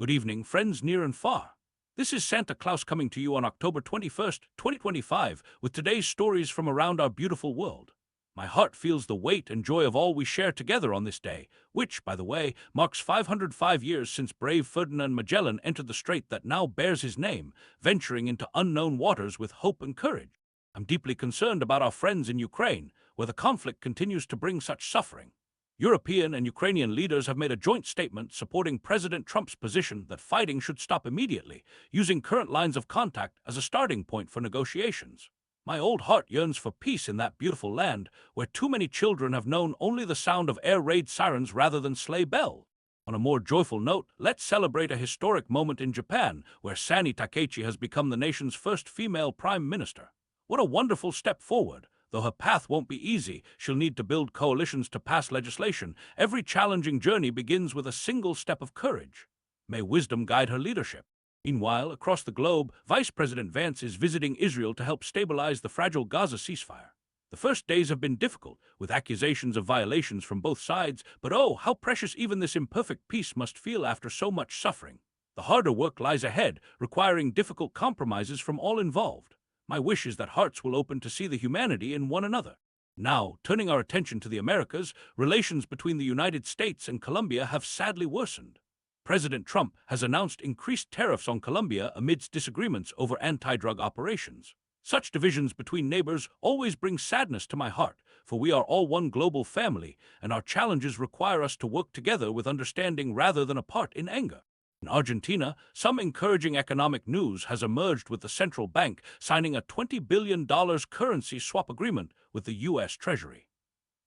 Good evening, friends near and far. This is Santa Claus coming to you on October 21st, 2025, with today's stories from around our beautiful world. My heart feels the weight and joy of all we share together on this day, which, by the way, marks 505 years since brave Ferdinand Magellan entered the strait that now bears his name, venturing into unknown waters with hope and courage. I'm deeply concerned about our friends in Ukraine, where the conflict continues to bring such suffering. European and Ukrainian leaders have made a joint statement supporting President Trump's position that fighting should stop immediately, using current lines of contact as a starting point for negotiations. My old heart yearns for peace in that beautiful land, where too many children have known only the sound of air raid sirens rather than sleigh bells. On a more joyful note, let's celebrate a historic moment in Japan, where Sanae Takaichi has become the nation's first female prime minister. What a wonderful step forward! Though her path won't be easy, she'll need to build coalitions to pass legislation. Every challenging journey begins with a single step of courage. May wisdom guide her leadership. Meanwhile, across the globe, Vice President Vance is visiting Israel to help stabilize the fragile Gaza ceasefire. The first days have been difficult, with accusations of violations from both sides, but oh, how precious even this imperfect peace must feel after so much suffering. The harder work lies ahead, requiring difficult compromises from all involved. My wish is that hearts will open to see the humanity in one another. Now, turning our attention to the Americas, relations between the United States and Colombia have sadly worsened. President Trump has announced increased tariffs on Colombia amidst disagreements over anti-drug operations. Such divisions between neighbors always bring sadness to my heart, for we are all one global family, and our challenges require us to work together with understanding rather than apart in anger. In Argentina, some encouraging economic news has emerged with the central bank signing a $20 billion currency swap agreement with the U.S. Treasury.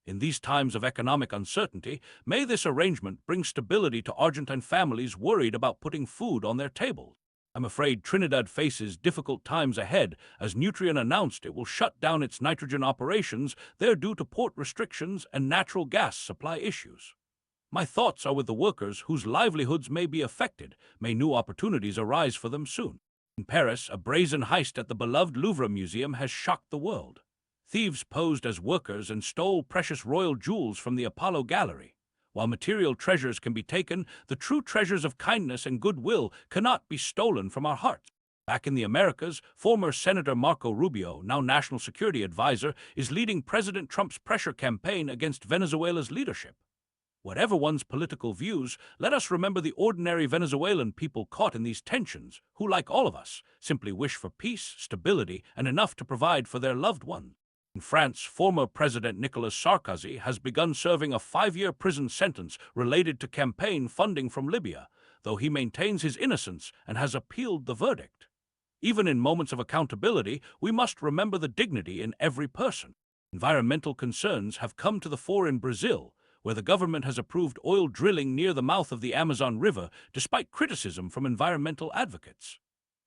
In these times of economic uncertainty, may this arrangement bring stability to Argentine families worried about putting food on their tables. I'm afraid Trinidad faces difficult times ahead as Nutrien announced it will shut down its nitrogen operations there due to port restrictions and natural gas supply issues. My thoughts are with the workers whose livelihoods may be affected. May new opportunities arise for them soon. In Paris, a brazen heist at the beloved Louvre Museum has shocked the world. Thieves posed as workers and stole precious royal jewels from the Apollo Gallery. While material treasures can be taken, the true treasures of kindness and goodwill cannot be stolen from our hearts. Back in the Americas, former Senator Marco Rubio, now National Security Advisor, is leading President Trump's pressure campaign against Venezuela's leadership. Whatever one's political views, let us remember the ordinary Venezuelan people caught in these tensions, who, like all of us, simply wish for peace, stability, and enough to provide for their loved ones. In France, former President Nicolas Sarkozy has begun serving a 5-year prison sentence related to campaign funding from Libya, though he maintains his innocence and has appealed the verdict. Even in moments of accountability, we must remember the dignity in every person. Environmental concerns have come to the fore in Brazil, where the government has approved oil drilling near the mouth of the Amazon River, despite criticism from environmental advocates.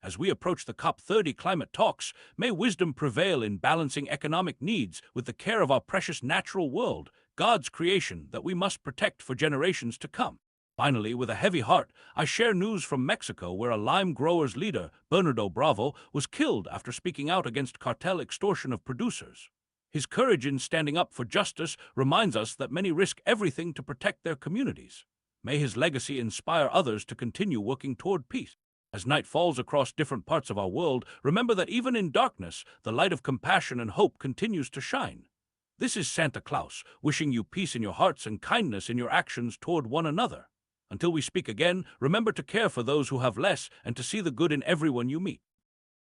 As we approach the COP30 climate talks, may wisdom prevail in balancing economic needs with the care of our precious natural world, God's creation that we must protect for generations to come. Finally, with a heavy heart, I share news from Mexico where a lime growers leader, Bernardo Bravo, was killed after speaking out against cartel extortion of producers. His courage in standing up for justice reminds us that many risk everything to protect their communities. May his legacy inspire others to continue working toward peace. As night falls across different parts of our world, remember that even in darkness, the light of compassion and hope continues to shine. This is Santa Claus, wishing you peace in your hearts and kindness in your actions toward one another. Until we speak again, remember to care for those who have less and to see the good in everyone you meet.